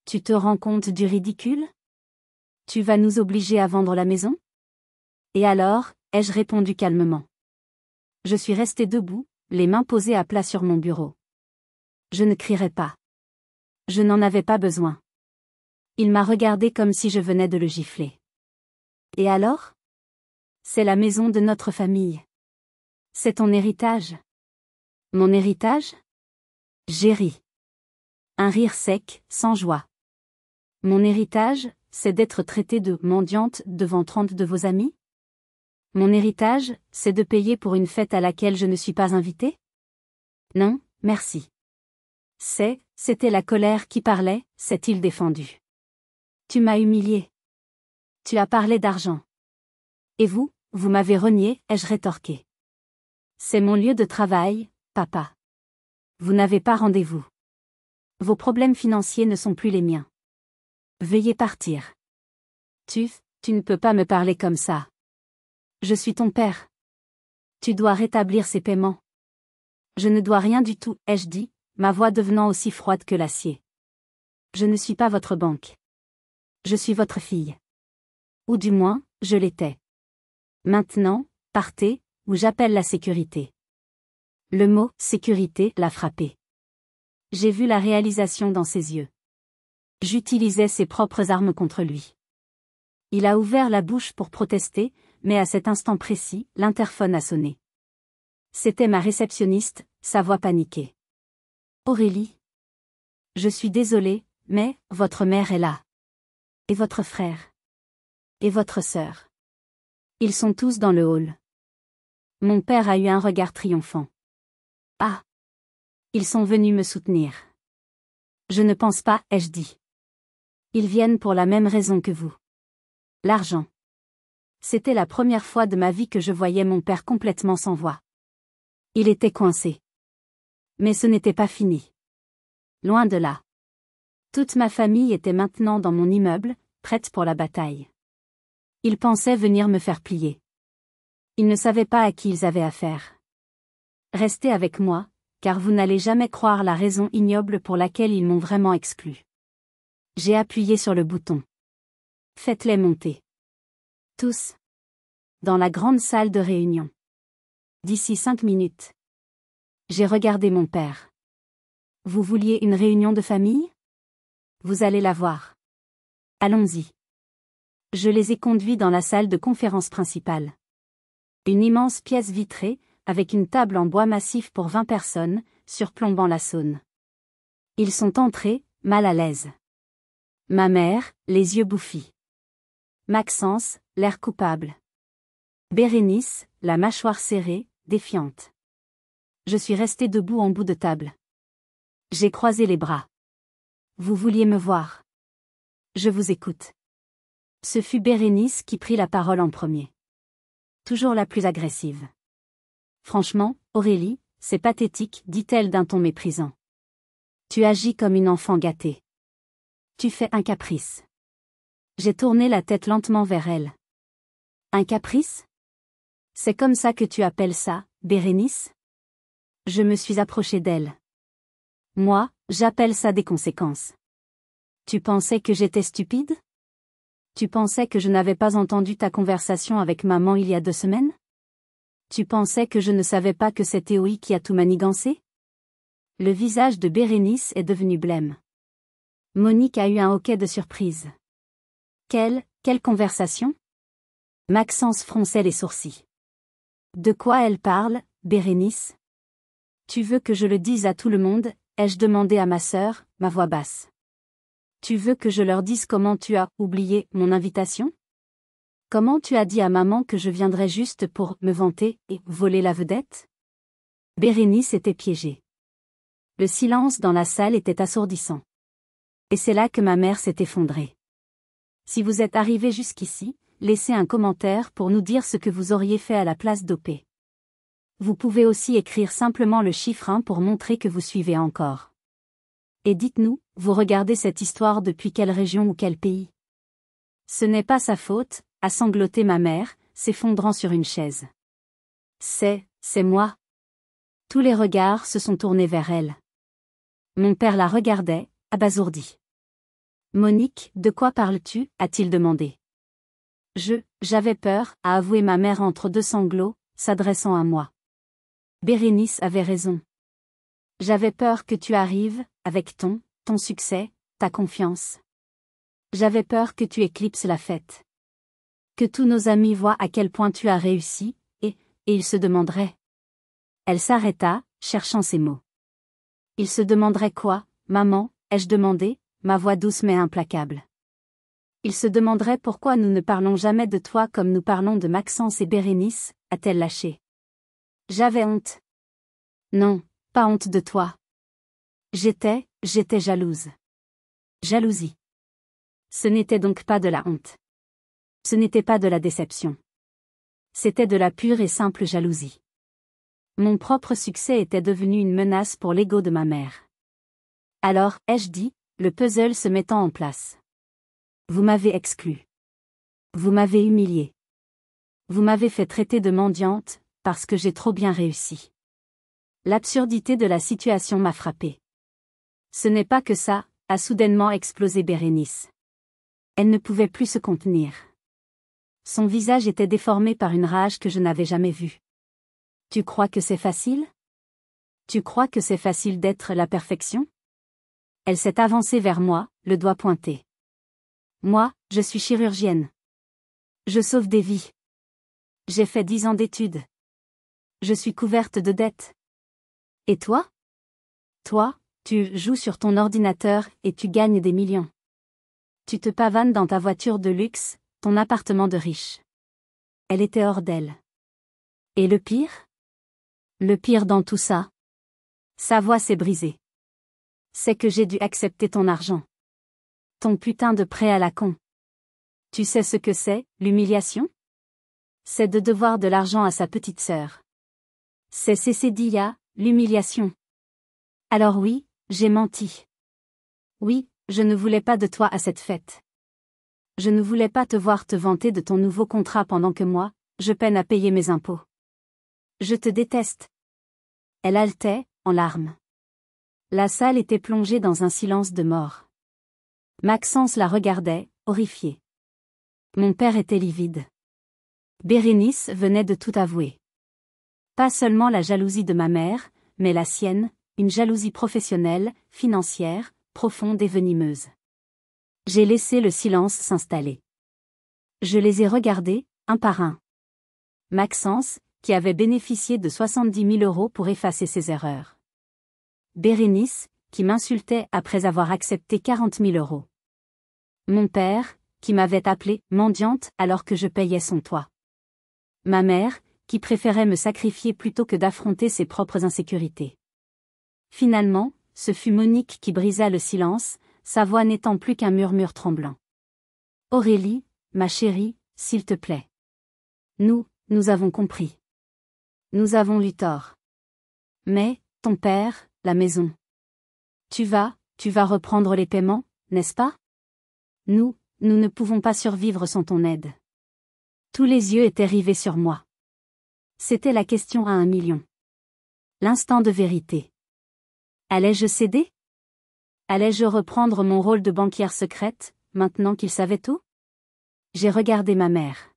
Tu te rends compte du ridicule? Tu vas nous obliger à vendre la maison? Et alors, ai-je répondu calmement. Je suis resté debout, les mains posées à plat sur mon bureau. Je ne crierai pas. Je n'en avais pas besoin. Il m'a regardé comme si je venais de le gifler. Et alors? C'est la maison de notre famille. C'est ton héritage. Mon héritage? J'ai ri. Un rire sec, sans joie. Mon héritage, c'est d'être traitée de mendiante devant 30 de vos amis? Mon héritage, c'est de payer pour une fête à laquelle je ne suis pas invitée? Non, merci. C'était la colère qui parlait, s'est-il défendu. Tu m'as humilié. Tu as parlé d'argent. Et vous m'avez renié, ai-je rétorqué. C'est mon lieu de travail, papa. Vous n'avez pas rendez-vous. Vos problèmes financiers ne sont plus les miens. Veuillez partir. Tu ne peux pas me parler comme ça. Je suis ton père. Tu dois rétablir ces paiements. Je ne dois rien du tout, ai-je dit, ma voix devenant aussi froide que l'acier. Je ne suis pas votre banque. Je suis votre fille. Ou du moins, je l'étais. Maintenant, partez, ou j'appelle la sécurité. Le mot « sécurité » l'a frappé. J'ai vu la réalisation dans ses yeux. J'utilisais ses propres armes contre lui. Il a ouvert la bouche pour protester, mais à cet instant précis, l'interphone a sonné. C'était ma réceptionniste, sa voix paniquée. Aurélie. Je suis désolée, mais, votre mère est là. Et votre frère. Et votre sœur. Ils sont tous dans le hall. Mon père a eu un regard triomphant. Ah. Ils sont venus me soutenir. Je ne pense pas, ai-je dit. Ils viennent pour la même raison que vous. L'argent. C'était la première fois de ma vie que je voyais mon père complètement sans voix. Il était coincé. Mais ce n'était pas fini. Loin de là. Toute ma famille était maintenant dans mon immeuble, prête pour la bataille. Ils pensaient venir me faire plier. Ils ne savaient pas à qui ils avaient affaire. Restez avec moi, car vous n'allez jamais croire la raison ignoble pour laquelle ils m'ont vraiment exclu. J'ai appuyé sur le bouton. Faites-les monter. Tous. Dans la grande salle de réunion. D'ici 5 minutes. J'ai regardé mon père. Vous vouliez une réunion de famille? Vous allez la voir. Allons-y. Je les ai conduits dans la salle de conférence principale. Une immense pièce vitrée, avec une table en bois massif pour 20 personnes, surplombant la Saône. Ils sont entrés, mal à l'aise. Ma mère, les yeux bouffis. Maxence, l'air coupable. Bérénice, la mâchoire serrée, défiante. Je suis restée debout en bout de table. J'ai croisé les bras. Vous vouliez me voir. Je vous écoute. Ce fut Bérénice qui prit la parole en premier. Toujours la plus agressive. Franchement, Aurélie, c'est pathétique, dit-elle d'un ton méprisant. Tu agis comme une enfant gâtée. Tu fais un caprice. J'ai tourné la tête lentement vers elle. Un caprice? C'est comme ça que tu appelles ça, Bérénice? Je me suis approchée d'elle. Moi, j'appelle ça des conséquences. Tu pensais que j'étais stupide? Tu pensais que je n'avais pas entendu ta conversation avec maman il y a 2 semaines? Tu pensais que je ne savais pas que c'est Théoï qui a tout manigancé? Le visage de Bérénice est devenu blême. Monique a eu un hoquet de surprise. Quelle conversation? Maxence fronçait les sourcils. De quoi elle parle, Bérénice? Tu veux que je le dise à tout le monde, ai-je demandé à ma sœur, ma voix basse. Tu veux que je leur dise comment tu as oublié mon invitation? Comment tu as dit à maman que je viendrais juste pour me vanter et voler la vedette? Bérénice était piégée. Le silence dans la salle était assourdissant. Et c'est là que ma mère s'est effondrée. Si vous êtes arrivé jusqu'ici, laissez un commentaire pour nous dire ce que vous auriez fait à la place d'OP. Vous pouvez aussi écrire simplement le chiffre 1 pour montrer que vous suivez encore. Et dites-nous, vous regardez cette histoire depuis quelle région ou quel pays? Ce n'est pas sa faute, a sangloté ma mère, s'effondrant sur une chaise. C'est moi. Tous les regards se sont tournés vers elle. Mon père la regardait, abasourdi. Monique, de quoi parles-tu? A-t-il demandé. J'avais peur, a avoué ma mère entre 2 sanglots, s'adressant à moi. Bérénice avait raison. J'avais peur que tu arrives, avec ton succès, ta confiance. J'avais peur que tu éclipses la fête. Que tous nos amis voient à quel point tu as réussi, et ils se demanderaient. Elle s'arrêta, cherchant ses mots. Ils se demanderaient quoi, maman, ai-je demandé, ma voix douce mais implacable. Ils se demanderaient pourquoi nous ne parlons jamais de toi comme nous parlons de Maxence et Bérénice, a-t-elle lâché. J'avais honte. Non, pas honte de toi. J'étais jalouse. Jalousie. Ce n'était donc pas de la honte. Ce n'était pas de la déception. C'était de la pure et simple jalousie. Mon propre succès était devenu une menace pour l'ego de ma mère. Alors, ai-je dit, le puzzle se mettant en place. Vous m'avez exclu. Vous m'avez humilié. Vous m'avez fait traiter de mendiante, parce que j'ai trop bien réussi. L'absurdité de la situation m'a frappée. Ce n'est pas que ça, a soudainement explosé Bérénice. Elle ne pouvait plus se contenir. Son visage était déformé par une rage que je n'avais jamais vue. Tu crois que c'est facile? Tu crois que c'est facile d'être la perfection? Elle s'est avancée vers moi, le doigt pointé. Moi, je suis chirurgienne. Je sauve des vies. J'ai fait 10 ans d'études. Je suis couverte de dettes. Et toi? Toi, tu joues sur ton ordinateur et tu gagnes des millions. Tu te pavanes dans ta voiture de luxe, ton appartement de riche. Elle était hors d'elle. Et le pire? Le pire dans tout ça? Sa voix s'est brisée. C'est que j'ai dû accepter ton argent. Ton putain de prêt à la con. Tu sais ce que c'est, l'humiliation? C'est de devoir de l'argent à sa petite sœur. C'est Cécilia, l'humiliation. Alors oui, j'ai menti. Oui, je ne voulais pas de toi à cette fête. Je ne voulais pas te voir te vanter de ton nouveau contrat pendant que moi, je peine à payer mes impôts. Je te déteste. Elle haletait, en larmes. La salle était plongée dans un silence de mort. Maxence la regardait, horrifiée. Mon père était livide. Bérénice venait de tout avouer. Pas seulement la jalousie de ma mère, mais la sienne, une jalousie professionnelle, financière, profonde et venimeuse. J'ai laissé le silence s'installer. Je les ai regardés, un par un. Maxence, qui avait bénéficié de 70 000 € pour effacer ses erreurs. Bérénice, qui m'insultait après avoir accepté 40 000 €. Mon père, qui m'avait appelée mendiante alors que je payais son toit. Ma mère, qui préférait me sacrifier plutôt que d'affronter ses propres insécurités. Finalement, ce fut Monique qui brisa le silence, sa voix n'étant plus qu'un murmure tremblant. Aurélie, ma chérie, s'il te plaît. Nous avons compris. Nous avons eu tort. Mais, ton père, la maison. Tu vas reprendre les paiements, n'est-ce pas? Nous ne pouvons pas survivre sans ton aide. Tous les yeux étaient rivés sur moi. C'était la question à 1 million. L'instant de vérité. Allais-je céder? Allais-je reprendre mon rôle de banquière secrète, maintenant qu'il savait tout? J'ai regardé ma mère.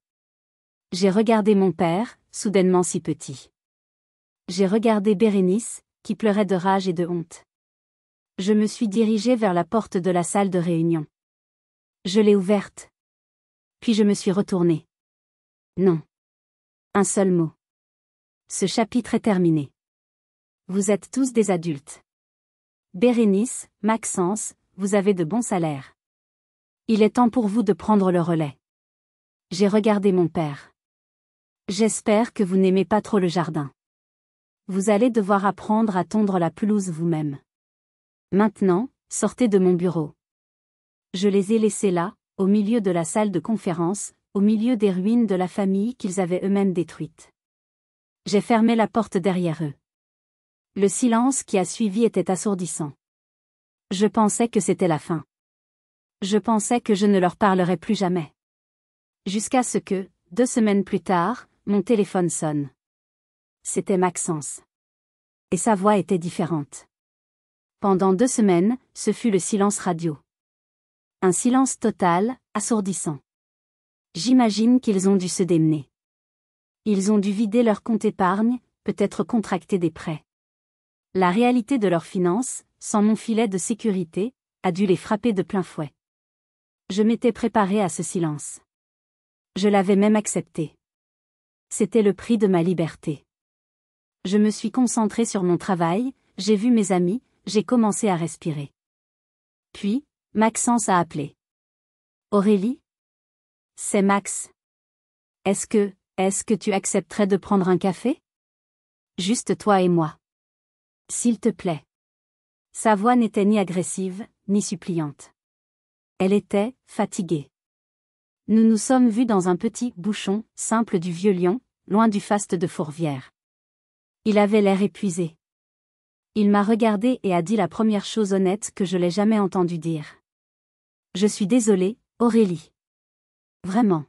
J'ai regardé mon père, soudainement si petit. J'ai regardé Bérénice, qui pleurait de rage et de honte. Je me suis dirigée vers la porte de la salle de réunion. Je l'ai ouverte. Puis je me suis retournée. Non. Un seul mot. Ce chapitre est terminé. Vous êtes tous des adultes. Bérénice, Maxence, vous avez de bons salaires. Il est temps pour vous de prendre le relais. J'ai regardé mon père. J'espère que vous n'aimez pas trop le jardin. Vous allez devoir apprendre à tondre la pelouse vous-même. Maintenant, sortez de mon bureau. Je les ai laissés là, au milieu de la salle de conférence, au milieu des ruines de la famille qu'ils avaient eux-mêmes détruites. J'ai fermé la porte derrière eux. Le silence qui a suivi était assourdissant. Je pensais que c'était la fin. Je pensais que je ne leur parlerais plus jamais. Jusqu'à ce que, 2 semaines plus tard, mon téléphone sonne. C'était Maxence. Et sa voix était différente. Pendant 2 semaines, ce fut le silence radio. Un silence total, assourdissant. J'imagine qu'ils ont dû se démener. Ils ont dû vider leur compte épargne, peut-être contracter des prêts. La réalité de leurs finances, sans mon filet de sécurité, a dû les frapper de plein fouet. Je m'étais préparée à ce silence. Je l'avais même accepté. C'était le prix de ma liberté. Je me suis concentrée sur mon travail, j'ai vu mes amis, j'ai commencé à respirer. Puis, Maxence a appelé. Aurélie? C'est Max. Est-ce que tu accepterais de prendre un café? Juste toi et moi. S'il te plaît. Sa voix n'était ni agressive, ni suppliante. Elle était fatiguée. Nous nous sommes vus dans un petit bouchon, simple du Vieux Lyon, loin du faste de Fourvière. Il avait l'air épuisé. Il m'a regardé et a dit la première chose honnête que je l'ai jamais entendu dire. Je suis désolée, Aurélie. Vraiment.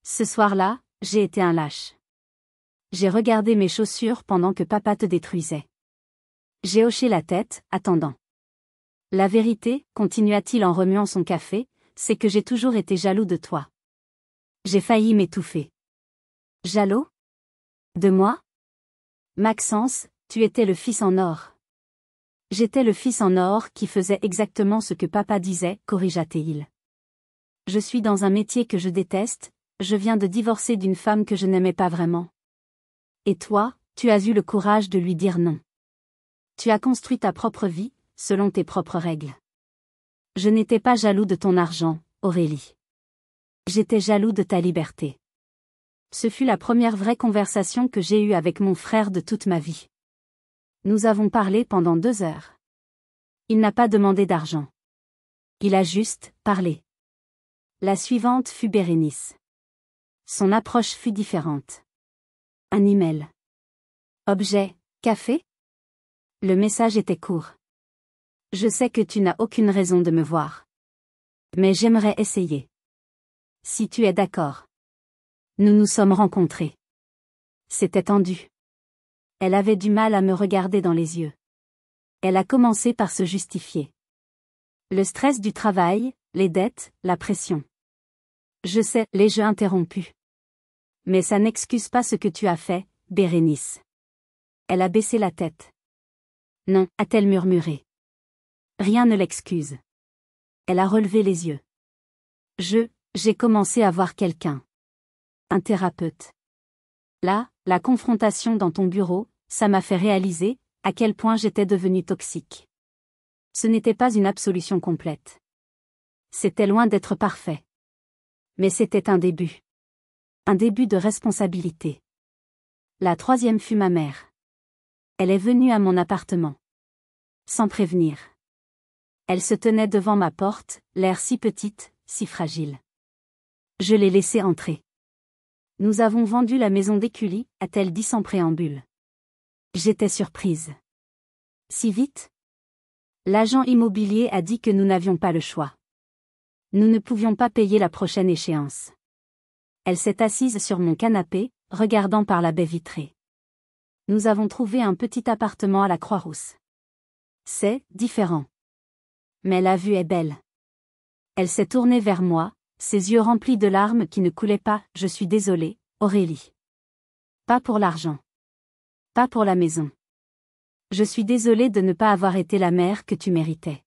Ce soir-là, J'ai été un lâche. J'ai regardé mes chaussures pendant que papa te détruisait. J'ai hoché la tête, attendant. La vérité, continua-t-il en remuant son café, c'est que j'ai toujours été jaloux de toi. J'ai failli m'étouffer. Jaloux? De moi? Maxence, tu étais le fils en or. J'étais le fils en or qui faisait exactement ce que papa disait, corrigea-t-il. Je suis dans un métier que je déteste, je viens de divorcer d'une femme que je n'aimais pas vraiment. Et toi, tu as eu le courage de lui dire non. Tu as construit ta propre vie, selon tes propres règles. Je n'étais pas jaloux de ton argent, Aurélie. J'étais jaloux de ta liberté. Ce fut la première vraie conversation que j'ai eue avec mon frère de toute ma vie. Nous avons parlé pendant 2 heures. Il n'a pas demandé d'argent. Il a juste parlé. La suivante fut Bérénice. Son approche fut différente. Un email. Objet, café? Le message était court. Je sais que tu n'as aucune raison de me voir. Mais j'aimerais essayer. Si tu es d'accord. Nous nous sommes rencontrés. C'était tendu. Elle avait du mal à me regarder dans les yeux. Elle a commencé par se justifier. Le stress du travail, les dettes, la pression. Je sais, les jeux interrompus. Mais ça n'excuse pas ce que tu as fait, Bérénice. Elle a baissé la tête. Non, a-t-elle murmuré. Rien ne l'excuse. Elle a relevé les yeux. J'ai commencé à voir quelqu'un. Un thérapeute. Là, la confrontation dans ton bureau, ça m'a fait réaliser à quel point j'étais devenue toxique. Ce n'était pas une absolution complète. C'était loin d'être parfait. Mais c'était un début. Un début de responsabilité. La 3e fut ma mère. Elle est venue à mon appartement. Sans prévenir. Elle se tenait devant ma porte, l'air si petite, si fragile. Je l'ai laissée entrer. Nous avons vendu la maison d'Écully, a-t-elle dit sans préambule. J'étais surprise. Si vite? L'agent immobilier a dit que nous n'avions pas le choix. Nous ne pouvions pas payer la prochaine échéance. Elle s'est assise sur mon canapé, regardant par la baie vitrée. Nous avons trouvé un petit appartement à la Croix-Rousse. C'est différent. Mais la vue est belle. Elle s'est tournée vers moi, ses yeux remplis de larmes qui ne coulaient pas. Je suis désolée, Aurélie. Pas pour l'argent. Pas pour la maison. Je suis désolée de ne pas avoir été la mère que tu méritais.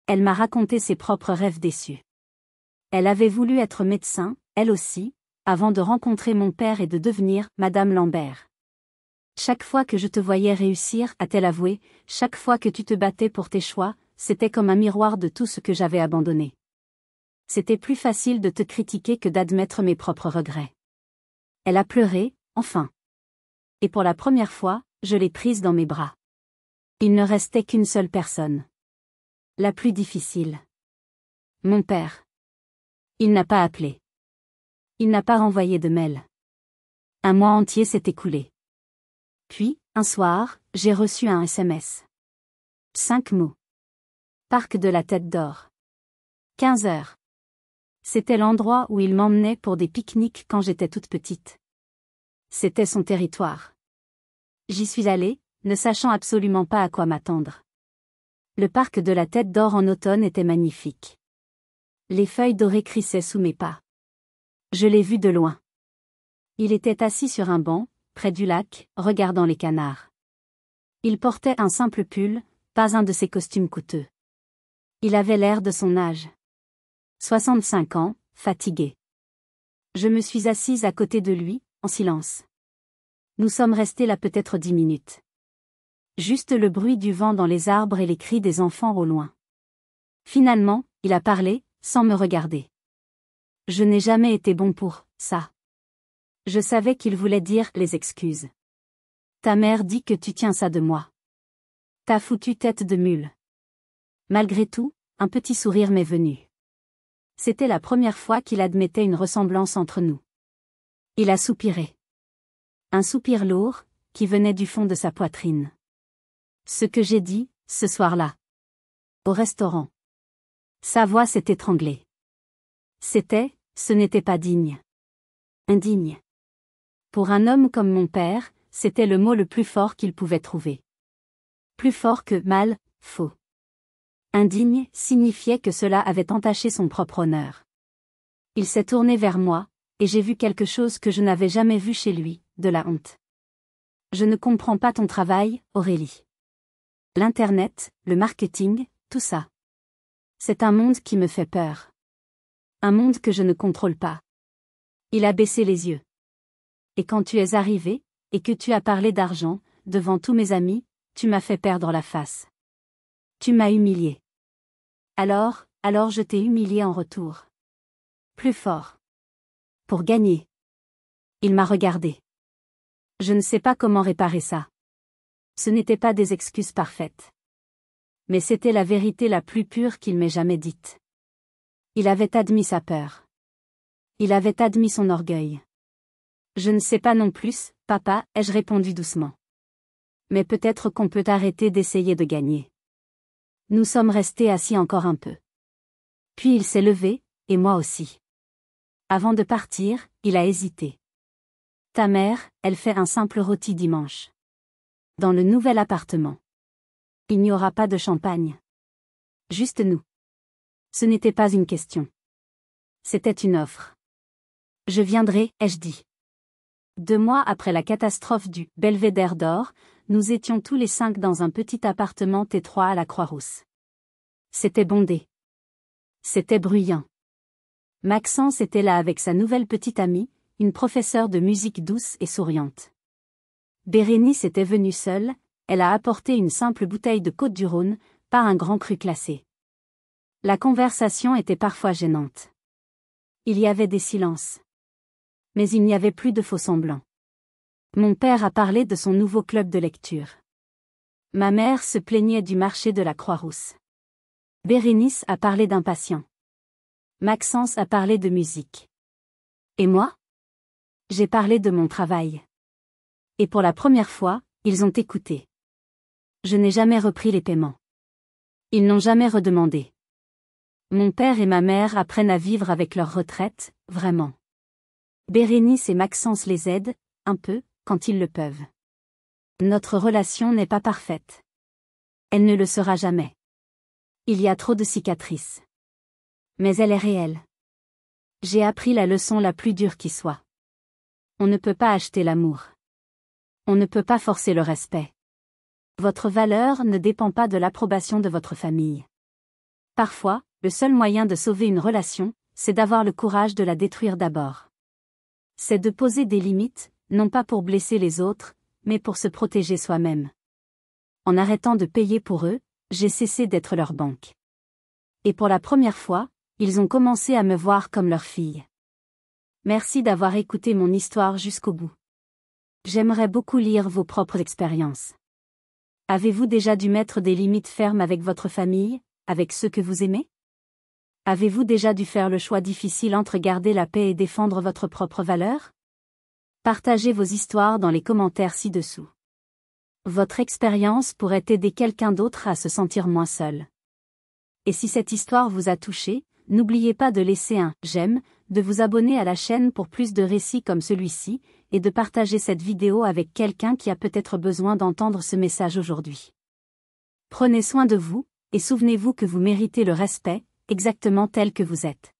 Elle m'a raconté ses propres rêves déçus. Elle avait voulu être médecin, elle aussi, avant de rencontrer mon père et de devenir Madame Lambert. Chaque fois que je te voyais réussir, a-t-elle avoué, chaque fois que tu te battais pour tes choix, c'était comme un miroir de tout ce que j'avais abandonné. C'était plus facile de te critiquer que d'admettre mes propres regrets. Elle a pleuré, enfin. Et pour la première fois, je l'ai prise dans mes bras. Il ne restait qu'une seule personne. La plus difficile. Mon père. Il n'a pas appelé. Il n'a pas renvoyé de mail. Un mois entier s'est écoulé. Puis, un soir, j'ai reçu un SMS. 5 mots. Parc de la Tête d'Or. 15 heures. C'était l'endroit où il m'emmenait pour des pique-niques quand j'étais toute petite. C'était son territoire. J'y suis allée, ne sachant absolument pas à quoi m'attendre. Le parc de la Tête d'Or en automne était magnifique. Les feuilles dorées crissaient sous mes pas. Je l'ai vu de loin. Il était assis sur un banc, près du lac, regardant les canards. Il portait un simple pull, pas un de ses costumes coûteux. Il avait l'air de son âge. 65 ans, fatigué. Je me suis assise à côté de lui, en silence. Nous sommes restés là peut-être 10 minutes. Juste le bruit du vent dans les arbres et les cris des enfants au loin. Finalement, il a parlé, sans me regarder. Je n'ai jamais été bon pour ça. Je savais qu'il voulait dire les excuses. Ta mère dit que tu tiens ça de moi. Ta foutue tête de mule. Malgré tout, un petit sourire m'est venu. C'était la première fois qu'il admettait une ressemblance entre nous. Il a soupiré. Un soupir lourd, qui venait du fond de sa poitrine. Ce que j'ai dit, ce soir-là. Au restaurant. Sa voix s'est étranglée. Ce n'était pas digne. Indigne. Pour un homme comme mon père, c'était le mot le plus fort qu'il pouvait trouver. Plus fort que mal, faux. Indigne signifiait que cela avait entaché son propre honneur. Il s'est tourné vers moi, et j'ai vu quelque chose que je n'avais jamais vu chez lui, de la honte. Je ne comprends pas ton travail, Aurélie. L'Internet, le marketing, tout ça. C'est un monde qui me fait peur. Un monde que je ne contrôle pas. Il a baissé les yeux. Et quand tu es arrivé, et que tu as parlé d'argent, devant tous mes amis, tu m'as fait perdre la face. Tu m'as humilié. Alors je t'ai humilié en retour. Plus fort. Pour gagner. Il m'a regardé. Je ne sais pas comment réparer ça. Ce n'étaient pas des excuses parfaites. Mais c'était la vérité la plus pure qu'il m'ait jamais dite. Il avait admis sa peur. Il avait admis son orgueil. Je ne sais pas non plus, papa, ai-je répondu doucement. Mais peut-être qu'on peut arrêter d'essayer de gagner. Nous sommes restés assis encore un peu. Puis il s'est levé, et moi aussi. Avant de partir, il a hésité. Ta mère, elle fait un simple rôti dimanche. Dans le nouvel appartement. Il n'y aura pas de champagne. Juste nous. Ce n'était pas une question. C'était une offre. Je viendrai, ai-je dit. 2 mois après la catastrophe du Belvédère d'Or, nous étions tous les 5 dans un petit appartement étroit à la Croix-Rousse. C'était bondé. C'était bruyant. Maxence était là avec sa nouvelle petite amie, une professeure de musique douce et souriante. Bérénice était venue seule, elle a apporté une simple bouteille de Côtes-du-Rhône, pas un grand cru classé. La conversation était parfois gênante. Il y avait des silences. Mais il n'y avait plus de faux-semblants. Mon père a parlé de son nouveau club de lecture. Ma mère se plaignait du marché de la Croix-Rousse. Bérénice a parlé d'un patient. Maxence a parlé de musique. Et moi? J'ai parlé de mon travail. Et pour la première fois, ils ont écouté. Je n'ai jamais repris les paiements. Ils n'ont jamais redemandé. Mon père et ma mère apprennent à vivre avec leur retraite, vraiment. Bérénice et Maxence les aident, un peu, quand ils le peuvent. Notre relation n'est pas parfaite. Elle ne le sera jamais. Il y a trop de cicatrices. Mais elle est réelle. J'ai appris la leçon la plus dure qui soit. On ne peut pas acheter l'amour. On ne peut pas forcer le respect. Votre valeur ne dépend pas de l'approbation de votre famille. Parfois, le seul moyen de sauver une relation, c'est d'avoir le courage de la détruire d'abord. C'est de poser des limites, non pas pour blesser les autres, mais pour se protéger soi-même. En arrêtant de payer pour eux, j'ai cessé d'être leur banque. Et pour la première fois, ils ont commencé à me voir comme leur fille. Merci d'avoir écouté mon histoire jusqu'au bout. J'aimerais beaucoup lire vos propres expériences. Avez-vous déjà dû mettre des limites fermes avec votre famille, avec ceux que vous aimez? Avez-vous déjà dû faire le choix difficile entre garder la paix et défendre votre propre valeur? Partagez vos histoires dans les commentaires ci-dessous. Votre expérience pourrait aider quelqu'un d'autre à se sentir moins seul. Et si cette histoire vous a touché, n'oubliez pas de laisser un « j'aime », de vous abonner à la chaîne pour plus de récits comme celui-ci, et de partager cette vidéo avec quelqu'un qui a peut-être besoin d'entendre ce message aujourd'hui. Prenez soin de vous, et souvenez-vous que vous méritez le respect, exactement tel que vous êtes.